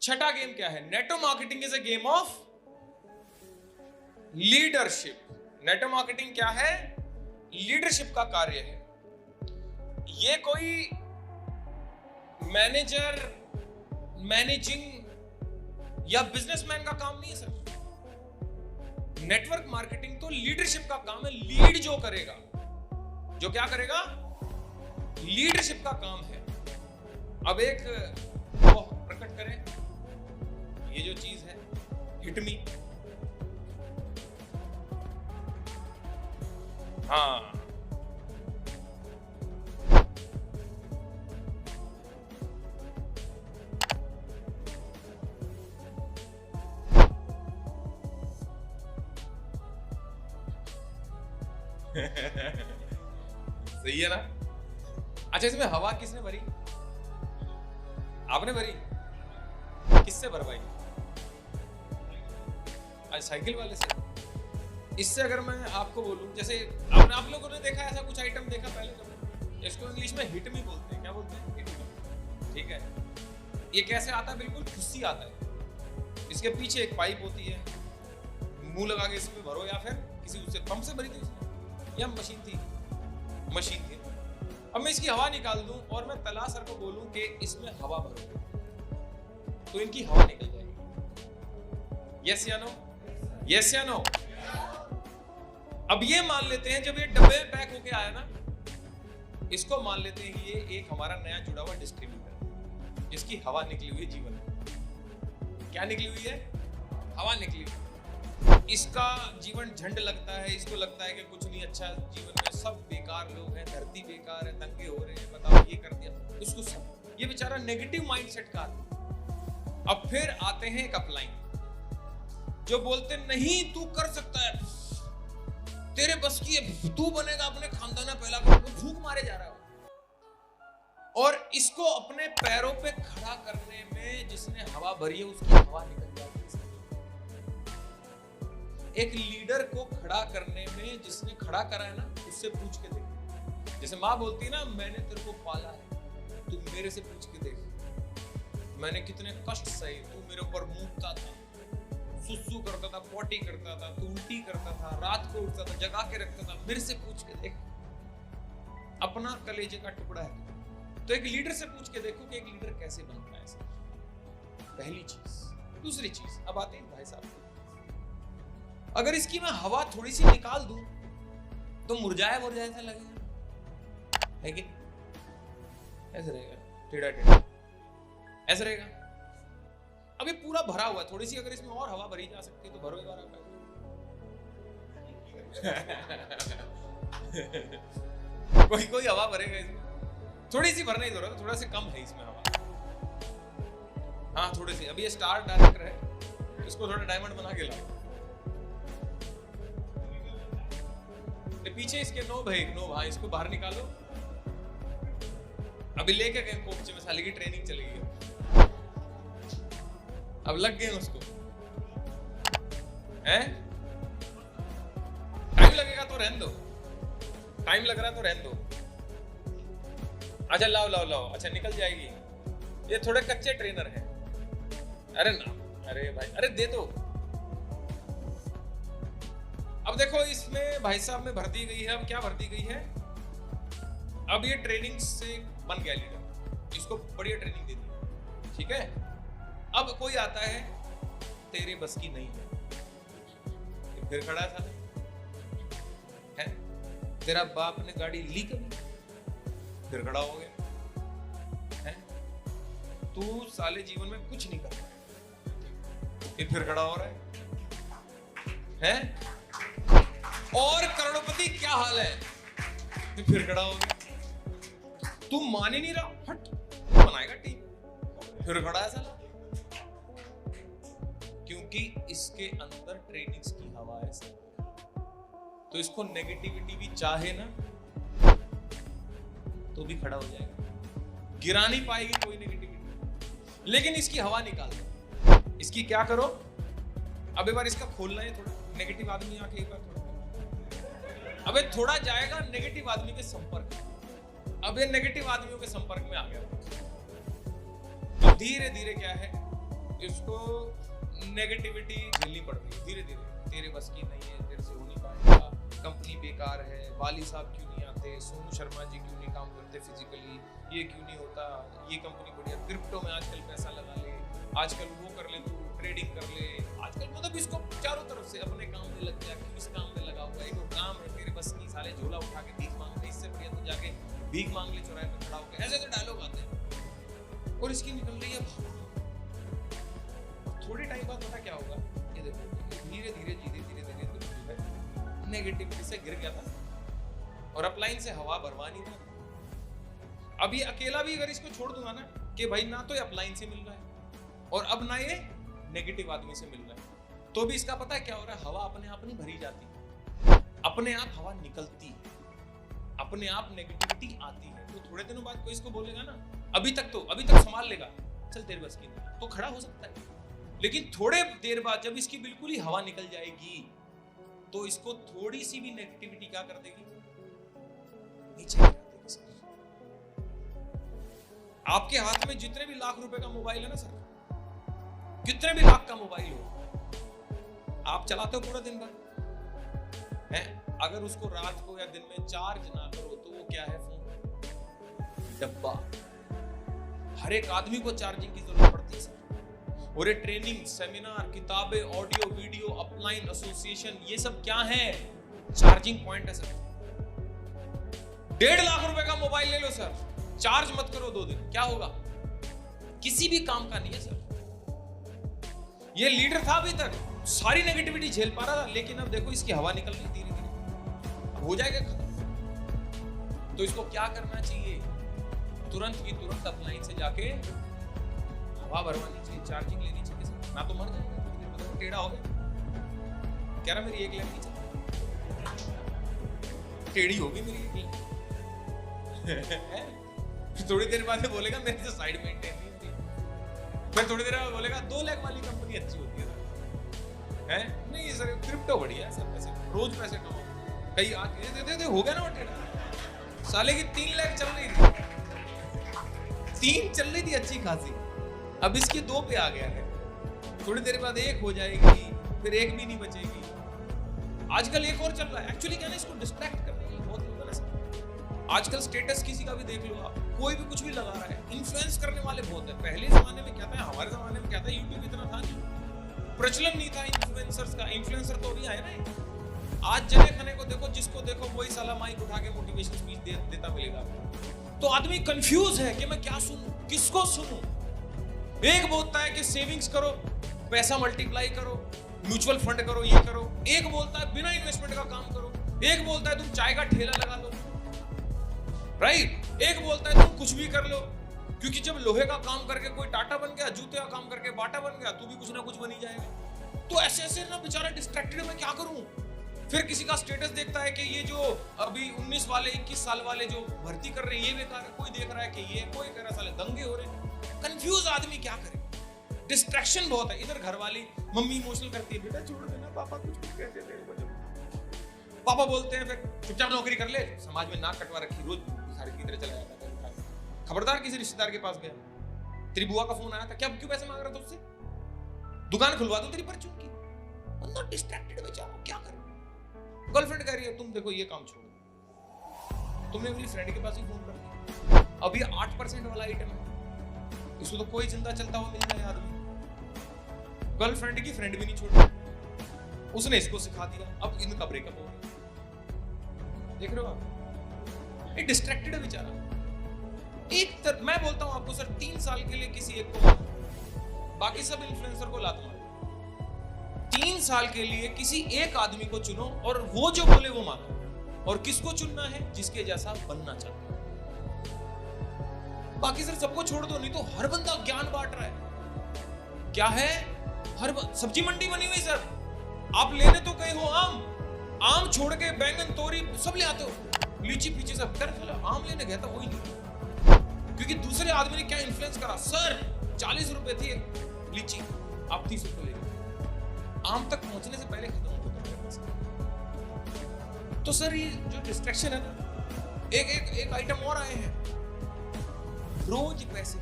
छठा गेम क्या है? Network marketing is a game of leadership. Network marketing क्या है? लीडरशिप का कार्य है। ये कोई मैनेजर, मैनेजिंग या बिजनेसमैन का काम नहीं है सर। नेटवर्क मार्केटिंग तो लीडरशिप का काम है। लीड जो करेगा, जो क्या करेगा? लीडरशिप का काम है। अब एक वो प्रकट करें, ये जो चीज है हिट मी। हाँ, सही है ना? अच्छा, इसमें हवा किसने भरी? आपने भरी? किससे भरवाई? आज साइकिल वाले से। इससे अगर मैं आपको बोलूं, जैसे आप लोगों ने देखा ऐसा कुछ आइटम देखा पहले कभी? इसको इंग्लिश में हिट मी बोलते हैं। क्या बोलते हैं? Hit me. ठीक है, ये कैसे आता है? बिल्कुल खुशी आता है। इसके पीछे एक पाइप होती है, मुंह लगा के इसमें भरो, या फिर किसी उससे पंप से भरी थी इसमें, या मशीन थी? मशीन थी। अब मैं इसकी हवा निकाल दूं और मैं तला सर को बोलूं कि इसमें हवा भरो, तो इनकी हवा निकल जाएगी। यस या नो? यस या नो? अब ये मान लेते हैं जब ये डब्बे में पैक होके आया ना, इसको मान लेते हैं ये एक हमारा नया जुड़ा हुआ डिस्ट्रीब्यूटर, जिसकी हवा निकली हुई है जीवन में। क्या निकली हुई है? हवा निकली हुई। इसका जीवन झंड लगता है, इसको लगता है कि कुछ नहीं अच्छा जीवन में, सब बेकार लोग हैं, धरती बेकार है, दंगे हो रहे हैं, बताओ ये कर दिया इसको सब। ये बेचारा नेगेटिव माइंडसेट का आदमी। अब फिर आते हैं एक अपलाइन, जो बोलते नहीं तू कर सकता है, तेरे बस की है, तू बनेगा अपने खानदान में पहला, झूठ मारे जा रहा है। और इसको अपने पैरों पे खड़ा करने में जिसने हवा भरी है, उसकी हवा निकल जाती है। एक लीडर को खड़ा करने में जिसने खड़ा करा है ना, उससे पूछ के देख। जैसे माँ बोलती है ना, मैंने तेरे को पाला है, तू मेरे से पूछ के देख, मैंने कितने कष्ट सहे, तू मेरे ऊपर मूतता था, सुसु करता था, पॉटी करता था, तू उल्टी करता था, रात को उठता था, जगा के रखता था, मेरे से पूछ के देख। अपना कलेजे का टुकड़ा है। तो एक लीडर से पूछ के देखो कि एक लीडर कैसे बनता है। पहली चीज। दूसरी चीज, अब आते हैं भाई साहब, अगर इसकी मैं हवा थोड़ी सी निकाल दूं तो मुरझाया सा लगेगा, लेकिन ऐसे रहेगा, टेढ़ा टेढ़ा ऐसे रहेगा। अब ये पूरा भरा हुआ, थोड़ी सी अगर इसमें और हवा भरी जा सकती है तो भरो एक बार आप। कोई हवा भरेगा इसमें? थोड़ी सी भरने की जरूरत है, थोड़ा सा कम है इसमें हवा। हाँ, थोड़ी सी। अभी ये स्टार डायरेक्टर है, इसको थोड़ा डायमंड बना के लाओ। पीछे इसके नो भाई, नो भाई, इसको बाहर निकालो। अभी लेके गए कोच में, साले की ट्रेनिंग चलेगी, अब लग गए उसको। हैं? टाइम लगेगा तो रहने दो, टाइम लग रहा तो रहने दो। अच्छा लाओ लाओ लाओ, अच्छा निकल जाएगी। ये थोड़े कच्चे ट्रेनर हैं। अरे ना, अरे भाई, अरे दे दो। अब देखो इसमें भाई साहब में भर दी गई है। अब क्या भर दी गई है? अब ये ट्रेनिंग से बन गया लीडर, इसको बढ़िया ट्रेनिंग दे दी, ठीक है। अब कोई आता है, तेरे बस की नहीं है, फिर खड़ा था है, तेरा बाप ने गाड़ी ली कभी, फिर खड़ा हो गया है, तू साले जीवन में कुछ नहीं कर पाया, फिर खड़ा हो रहा है? और करोड़पति क्या हाल है, फिर खड़ा हो गया। तू मान ही नहीं रहा, हट, बनाएगा टीम, फिर खड़ा है साला। क्योंकि इसके अंदर ट्रेनिंग्स की हवा है सर। तो इसको नेगेटिविटी भी चाहे ना तो भी खड़ा हो जाएगा, गिरा नहीं पाएगी कोई नेगेटिविटी। लेकिन इसकी हवा निकाल दो, इसकी क्या करो? अब एक बार इसका खोलना है थोड़ा, नेगेटिव आदमी आके एक बार थोड़ा, अबे थोड़ा जाएगा नेगेटिव आदमी के संपर्क में। अब ये नेगेटिव आदमियों के संपर्क में आ गया, तो धीरे धीरे क्या है, इसको नेगेटिविटी झेलनी पड़ रही है धीरे धीरे, तेरे बस की नहीं है, तेरे से हो नहीं पाएगा, कंपनी बेकार है, वाली साहब क्यों नहीं आते, सोनू शर्मा जी क्यों नहीं काम करते फिजिकली, ये क्यों नहीं होता, ये कंपनी बढ़िया, क्रिप्टो में आजकल पैसा लगा ले, आजकल वो कर ले, तू ट्रेडिंग कर ले, आजकल मतलब इसको चारों तरफ से अपने काम में लग जा, क्यों इस काम में लगा हुआ है, एक काम है तेरे बस की, साले झोला उठा के भीख मांग ले, इससे बढ़िया तो जाके भीख मांग ले चौराहे पे खड़ा होकर, ऐसे डायलॉग आते हैं और इसकी निकल रही है। थोड़ी टाइम बाद पता क्या होगा, ये देखो धीरे धीरे नेगेटिविटी से गिर गया था और अपलाइन से हवा भरवानी था। अभी अकेला भी अगर इसको छोड़ दूंगा ना कि भाई ना तो ये अपलाइन से मिल रहा है और अब ना ये नेगेटिव आदमी से मिल रहा है, तो भी इसका पता है क्या हो रहा है, हवा अपने आप नहीं भरी जाती, अपने आप हवा निकलती है, अपने आप नेगेटिविटी आती है। तो थोड़े दिनों बाद कोई इसको बोलेगा ना, अभी तक संभाल लेगा, चल तेरे बस की नहीं, तो खड़ा हो सकता है, लेकिन थोड़े देर बाद जब इसकी बिल्कुल ही हवा निकल जाएगी तो इसको थोड़ी सी भी नेगेटिविटी क्या कर देगी, नीचे गिरा देगी सर। आपके हाथ में जितने भी लाख रुपए का मोबाइल है ना सर, कितने भी लाख का मोबाइल हो, आप चलाते हो पूरा दिन भर है, अगर उसको रात को या दिन में चार्ज ना करो तो वो क्या है, फोन डब्बा। हर एक आदमी को चार्जिंग की जरूरत पड़ती है सर, और ये ट्रेनिंग, सेमिनार, किताबें, ऑडियो, वीडियो, अपलाइन, एसोसिएशन, ये सब क्या है, चार्जिंग पॉइंट है सर। 1.5 लाख रुपए का मोबाइल ले लो सर, चार्ज मत करो 2 दिन, क्या होगा, किसी भी काम का नहीं है सर। ये लीडर था अभी तक, सारी नेगेटिविटी झेल पा रहा था, लेकिन अब देखो इसकी हवा निकल रही धीरे धीरे, अब हो जाएगा खत्म। तो इसको क्या करना चाहिए, तुरंत की तुरंत अपलाइन से जाके हवा भरवानी चाहिए, चार्जिंग लेनी चाहिए सर, ना तो मर जाएगा, टेढ़ा हो गया, कह रहा मेरी एक लैब नहीं चलती, टेढ़ी होगी मेरी एक लैब। थोड़ी देर बाद बोलेगा मेरे से साइड मेंटेन नहीं होती, फिर थोड़ी देर बाद बोलेगा 2 लाख वाली कंपनी अच्छी होती है नहीं सर, क्रिप्टो बढ़िया है सर, पैसे रोज पैसे कमाओ, कहीं आके दे हो गया ना वो टेढ़ा, साले की 3 लाख चल रही थी, 3 चल रही थी अच्छी खासी, अब इसकी 2 पे आ गया है, थोड़ी देर बाद 1 हो जाएगी, फिर 1 भी नहीं बचेगी। आजकल एक और चल रहा है, एक्चुअली क्या है ना, इसको डिस्ट्रैक्ट करने के लिए बहुत लोग हैं। आजकल स्टेटस किसी का भी देख लो आप, कोई भी कुछ भी लगा रहा है, इन्फ्लुएंस करने वाले बहुत है। पहले जमाने में क्या था, हमारे जमाने में क्या था, यूट्यूब इतना था नहीं, प्रचलन नहीं था इन्फ्लुएंसर्स का, इन्फ्लुएंसर तो अभी आए ना। आज जने खने को देखो, जिसको देखो वही साला माइक उठा के मोटिवेशन स्पीच देता मिलेगा, तो आदमी कंफ्यूज है कि मैं क्या सुनूं, किसको सुनूं। एक बोलता है कि सेविंग्स करो, पैसा मल्टीप्लाई करो, म्यूचुअल फंड करो, ये करो, एक बोलता है बिना इन्वेस्टमेंट का काम करो, एक बोलता है तुम चाय का ठेला लगा लो, राइट, एक बोलता है तुम कुछ भी कर लो, क्योंकि जब लोहे का काम करके कोई टाटा बन गया, जूते का काम करके बाटा बन गया, तू भी कुछ ना कुछ बनी जाएगा। तो ऐसे ऐसे ना बेचारा डिस्ट्रैक्टेड, मैं क्या करूं। फिर किसी का स्टेटस देखता है कि ये जो अभी 19 वाले 21 साल वाले जो भर्ती कर रहे हैं ये बेकार है, कोई देख रहा है कि ये, कोई कह रहा है साले दंगे हो रहे हैं। कंफ्यूज आदमी क्या करे, डिस्ट्रैक्शन बहुत है। इधर घर वाली मम्मी इमोशनल करती है, बेटा छोड़ देना, पापा कुछ भी कहते थे, पापा बोलते हैं फिर चुपचाप नौकरी कर ले, समाज में नाक कटवा रखी, रोज भिखारी की तरह चला जाता है। खबरदार किसी रिश्तेदार के पास गया, तेरी बुआ का फोन आया था, क्या क्यों पैसे मांग रहा था उससे, दुकान खुलवा दो तेरी परचून की। बंदा डिस्ट्रैक्टेड बेचारा, क्या करे। गर्लफ्रेंड कह रही है तुम देखो ये काम छोड़ो, तुमने मेरी फ्रेंड के पास ही फोन कर दिया, अभी 8% वाला आइटम है, इसको तो कोई जिंदा चलता हुआ मिल जाए आदमी। गर्लफ्रेंड की फ्रेंड भी नहीं छोड़ी, उसने इसको सिखा दिया, अब इनका ब्रेकअप हो गया। देख रहे हो आप, ये डिस्ट्रैक्टेड है बेचारा। मैं बोलता हूं आपको सर, 3 साल के लिए किसी एक को मानो, बाकी सब इन्फ्लुएंसर को लात मारो। 3 साल के लिए किसी एक आदमी को चुनो और वो जो बोले वो मानो। और किसको चुनना है, जिसके जैसा बनना चाहते हो। बाकी सर सबको छोड़ दो, नहीं तो हर बंदा ज्ञान बांट रहा है। क्या है, हर सब्जी मंडी बनी हुई सर, आप लेने तो गए हो आम छोड़ के बैंगन तोरी सब ले आते हो, लीची पीछे सब कर, आम लेने गया था वही नहीं, क्योंकि दूसरे आदमी ने क्या इन्फ्लुएंस करा, सर 40 रुपए थी लीची, आप 30 रुपए ले लो, आम तक पहुंचने से पहले खत्म हो गया। तो सर ये जो डिस्ट्रैक्शन है ना, एक आइटम और आए हैं, रोज पैसे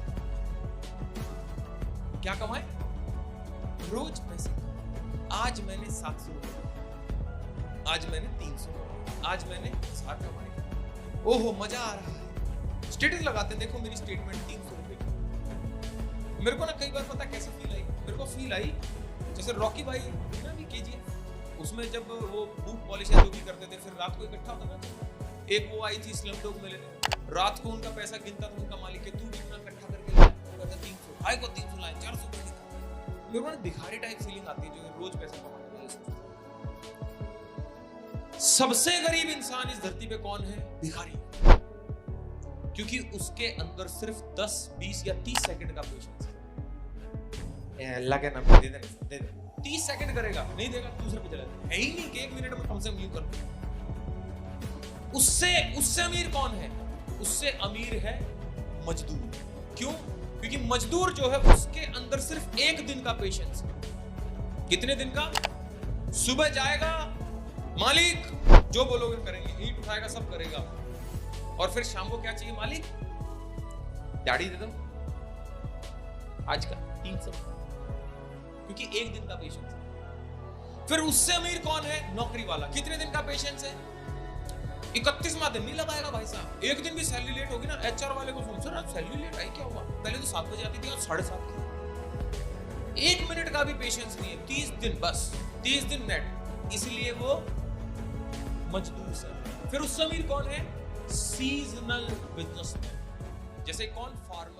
क्या कमाए, रोज पैसे, आज मैंने 700 रुपए, आज मैंने 300 रुपए, आज मैंने 1000 कमाए, ओहो मजा आ रहा है। स्टेटस लगाते, देखो मेरी स्टेटमेंट 300 रुपए की। मेरे को ना कई बार पता कैसे फील आई, मेरे को फील आई जैसे रॉकी भाई ना भी केजीएफ, उसमें जब वो बूट पॉलिश जो भी करते थे, फिर रात को इकट्ठा होता था। एक वो आई थी स्लमडॉग में लेने, रात को उनका पैसा गिनता था उनका मालिक के, तू कितना इकट्ठा करके लाया, कहता 300, भाई को 300 लाए, 400 रुपए दिखा। मेरे को ना भिखारी टाइप फीलिंग आती है जो रोज पैसा कमाने वाले सोचते हैं। सबसे गरीब इंसान इस धरती पे कौन है? भिखारी, क्योंकि उसके अंदर सिर्फ 10, 20 या 30 सेकंड का पेशेंस है। अल्लाह के नाम पे दे दे 30 सेकंड करेगा, नहीं देगा दूसरे पे चला जाएगा, है ही नहीं कि 1 मिनट में कम से कम यूं कर। उससे अमीर कौन है? उससे अमीर है मजदूर। क्यों? क्योंकि मजदूर जो है उसके अंदर सिर्फ 1 दिन का पेशेंस है। कितने दिन का? सुबह जाएगा, मालिक जो बोलोगे करेंगे, ईंट उठाएगा, सब करेगा, और फिर शाम को क्या चाहिए? मालिक दाढ़ी दे दो, आज का 300, क्योंकि 1 दिन का पेशेंस है। फिर उससे अमीर कौन है? नौकरी वाला। कितने दिन का पेशेंस है? 31वां दिन नहीं लगाएगा भाई साहब। एक दिन भी सैलरी लेट होगी ना, एचआर वाले को फोन, सर आज सैलरी लेट आई, क्या हुआ? पहले तो 7 बजे आती थी और 7:30 की। 1 मिनट का भी पेशेंस नहीं है। 30 दिन बस, 30 दिन नेट, इसलिए वो मजदूर से। फिर उससे अमीर कौन है? Seasonal businessman. जैसे कौन? फार्मर।